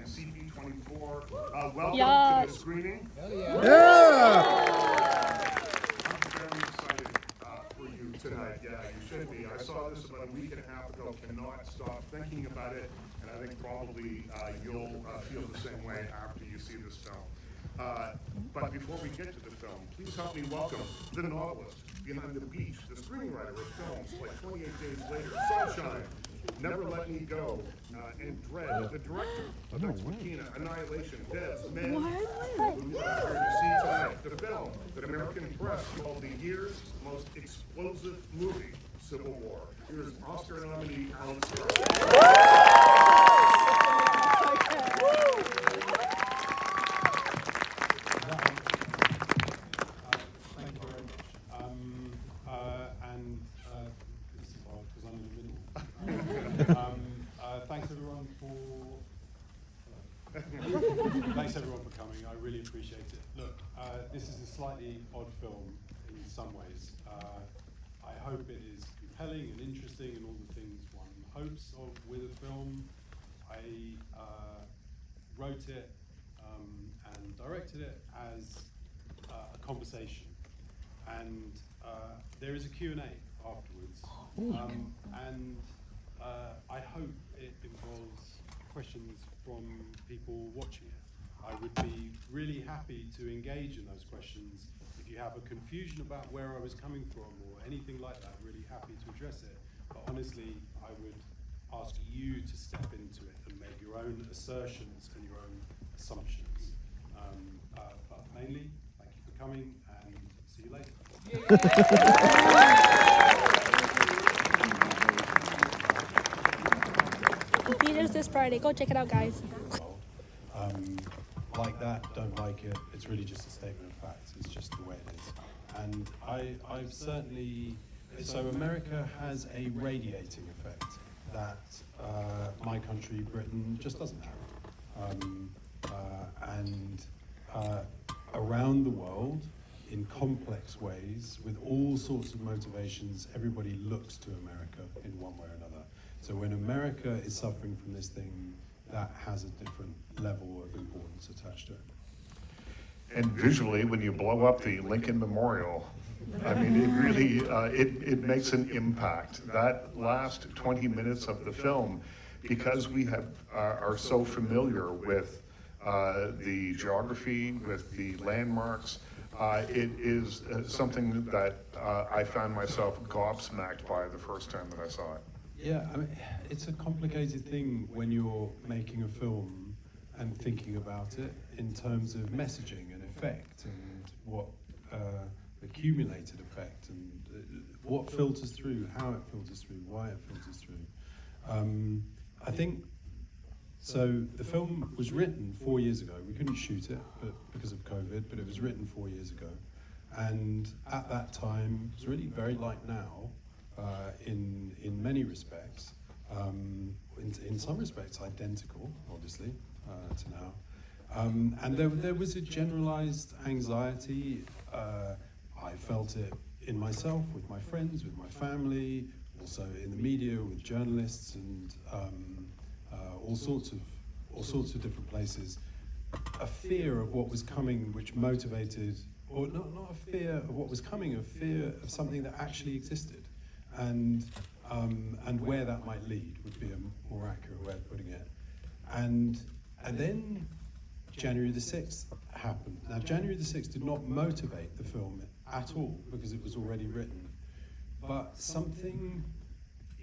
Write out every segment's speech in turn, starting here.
and CP24. Welcome to the screening. I'm very excited for you tonight. Yeah, you should be. I saw this about a week and a half ago, cannot stop thinking about it, and I think probably you'll feel the same way after you see this film. But before we get to the film, please help me welcome the novelist behind The Beach, the screenwriter of films like 28 Days Later, Sunshine, Never Let Me Go, and Dread, the director of Ex Machina, Annihilation, Debs, Men, who we're here to see tonight, the film that American press called the year's most explosive movie, Civil War. Here's Oscar nominee Alan Thanks everyone for coming. I really appreciate it. Look, this is a slightly odd film in some ways. I hope it is compelling and interesting and all the things one hopes of with a film. I wrote it and directed it as a conversation, and there is a Q&A afterwards, and I hope it involves questions from people watching it. I would be really happy to engage in those questions. If you have a confusion about where I was coming from or anything like that, really happy to address it. But honestly, I would ask you to step into it and make your own assertions and your own assumptions. But mainly, thank you for coming and see you later. Theaters this Friday. Go check it out, guys. Like that, don't like it. It's really just a statement of fact. It's just the way it is. And I've certainly, so America has a radiating effect that my country, Britain, just doesn't have. Around the world, in complex ways, with all sorts of motivations, everybody looks to America in one way or another. So when America is suffering from this thing, that has a different level of importance attached to it. And visually, when you blow up the Lincoln Memorial, I mean, it really, it makes an impact. That last 20 minutes of the film, because we are so familiar with the geography, with the landmarks, it is something that I found myself gobsmacked by the first time that I saw it. Yeah, I mean, it's a complicated thing when you're making a film and thinking about it in terms of messaging and effect and what accumulated effect and what filters through, how it filters through, why it filters through. I think, so the film was written 4 years ago. We couldn't shoot it because of COVID, but it was written 4 years ago. And at that time, it's really very like now. In many respects, in some respects identical, obviously, to now. And there was a generalized anxiety. I felt it in myself, with my friends, with my family, also in the media, with journalists, and all sorts of different places. A fear of what was coming, which motivated, or not a fear of what was coming, a fear of something that actually existed. And where that might lead would be a more accurate way of putting it. And then January the 6th happened. Now, January the 6th did not motivate the film at all because it was already written. But something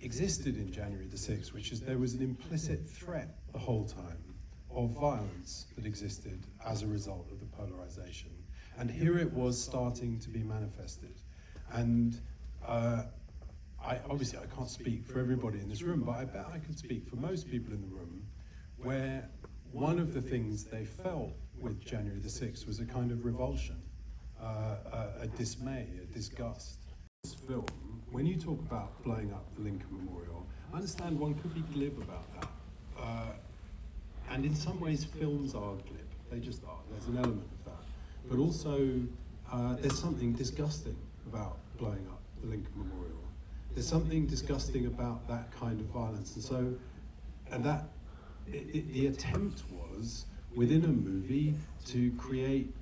existed in January the 6th, which is there was an implicit threat the whole time of violence that existed as a result of the polarization. And here it was starting to be manifested. And obviously I can't speak for everybody in this room, but I bet I could speak for most people in the room, where one of the things they felt with January the 6th was a kind of revulsion, a dismay, a disgust. This film, when you talk about blowing up the Lincoln Memorial, I understand one could be glib about that. And in some ways films are glib, they just are, there's an element of that. But also there's something disgusting about blowing up the Lincoln Memorial. There's something disgusting about that kind of violence, and so, and that the attempt was within a movie to create,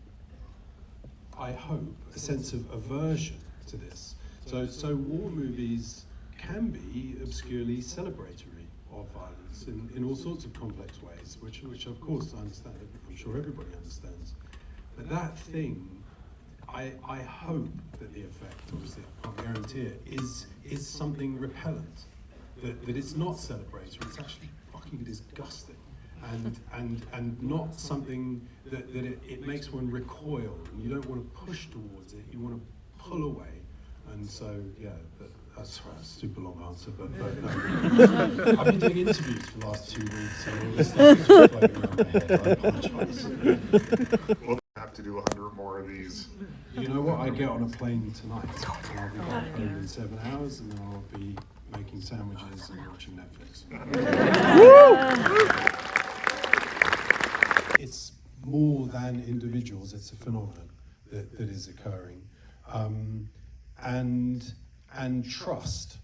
I hope, a sense of aversion to this. So war movies can be obscurely celebratory of violence in all sorts of complex ways, which of course I understand, I'm sure everybody understands. But that thing, I hope that the effect, obviously I can't guarantee it, is something repellent. That it's not celebratory, it's actually fucking disgusting. And not something that it makes one recoil, and you don't want to push towards it, you want to pull away. And so, yeah, that's a super long answer, but no. I've been doing interviews for the last 2 weeks, and all this stuff is just floating around my head. I apologise. We'll have to do 100 more of these. You know what? I get on a plane tonight, and I'll be back home in 7 hours, and then I'll be making sandwiches and watching Netflix. It's more than individuals, it's a phenomenon that is occurring. And trust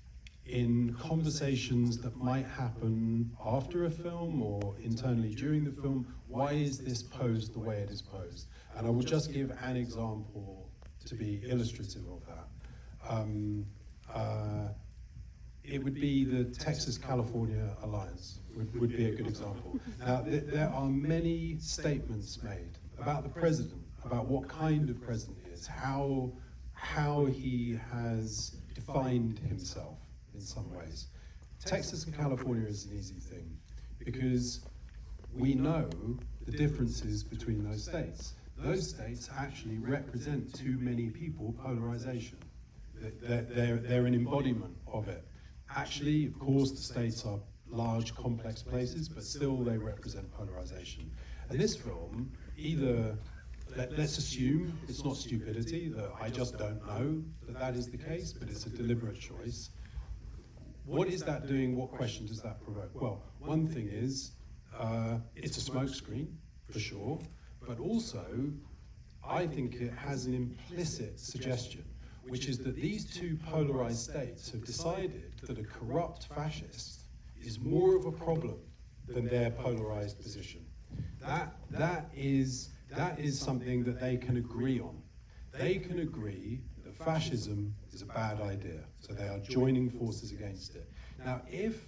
in conversations that might happen after a film or internally during the film. Why is this posed the way it is posed? And I will just give an example to be illustrative of that. It would be the Texas-California alliance would be a good example. Now, there are many statements made about the president, about what kind of president he is, how he has defined himself in some ways. Texas and California is an easy thing because we know the differences between those states. Those states actually represent too many people polarization. They're an embodiment of it. Actually, of course, the states are large, complex places, but still they represent polarization. And this film, either, let's assume it's not stupidity, that I just don't know that is the case, but it's a deliberate choice. What is that doing? What question does that provoke? Well, one thing is, it's a smokescreen, for sure, but also, I think it has an implicit suggestion, which is that these two polarized states have decided that a corrupt fascist is more of a problem than their polarized position. That is something that they can agree on. They can agree that fascism is a bad idea, so they are joining forces against it. Now, if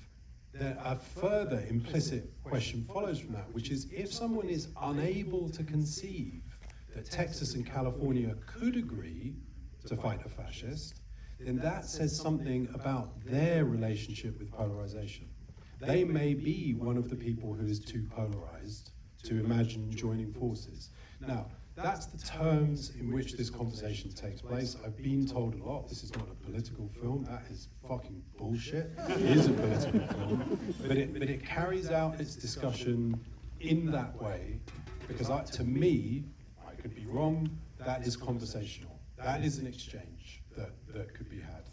a further implicit question follows from that, which is if someone is unable to conceive that Texas and California could agree to fight a fascist, then that says something about their relationship with polarization. They may be one of the people who is too polarized to imagine joining forces. Now, that's the terms in which this conversation takes place. I've been told a lot, this is not a political film. That is fucking bullshit. It is a political film, but it carries out its discussion in that way, because to me, I could be wrong, that is conversational. That is an exchange that could be had.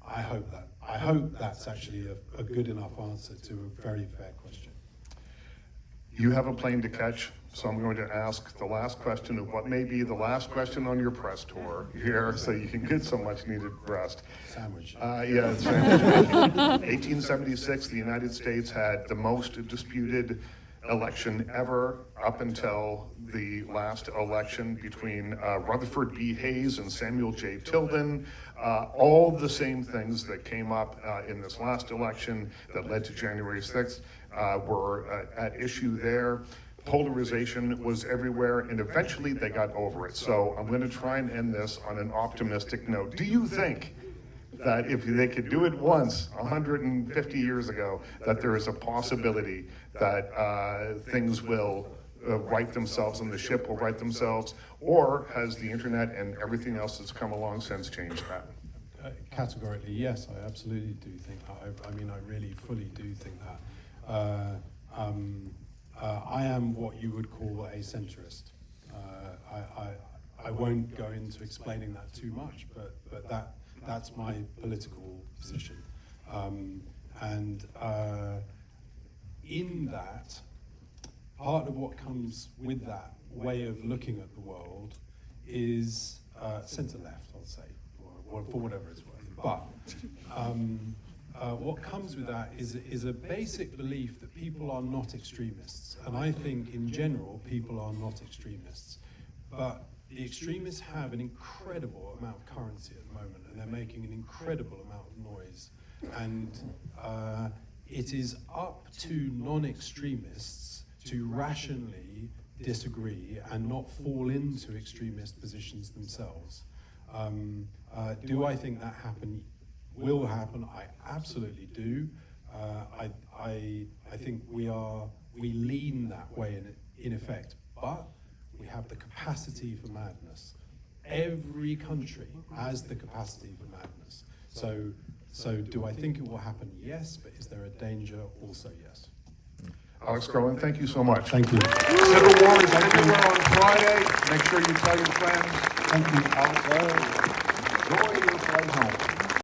I hope that's actually a good enough answer to a very fair question. You have a plane to catch, so I'm going to ask the last question of what may be the last question on your press tour here, so you can get some much needed rest. Sandwich. Yeah, sandwich. 1876, the United States had the most disputed election ever up until the last election between Rutherford B. Hayes and Samuel J. Tilden. All the same things that came up in this last election that led to January 6th were at issue there. Polarization was everywhere, and eventually they got over it. So I'm going to try and end this on an optimistic note. Do you think that if they could do it once 150 years ago, that there is a possibility that things will right themselves and the ship will right themselves? Or has the internet and everything else that's come along since changed that? Categorically, yes, I absolutely do think that. I mean, I really fully do think that. I am what you would call a centrist. I won't go into explaining that too much, but that's my political position. In that, part of what comes with that way of looking at the world is centre-left, I'll say, or for whatever it's worth. But what comes with that is a basic belief that people are not extremists. And I think in general, people are not extremists. But the extremists have an incredible amount of currency at the moment, and they're making an incredible amount of noise. And it is up to non-extremists to rationally disagree and not fall into extremist positions themselves. Do I think that will happen? I absolutely do. I think we lean that way in effect, but we have the capacity for madness. Every country has the capacity for madness. So do I think it will happen? Yes, but is there a danger? Also yes. Alex Garland, thank you so much. Thank you. Civil War is everywhere on Friday. Make sure you tell your friends. Thank you. Alex, enjoy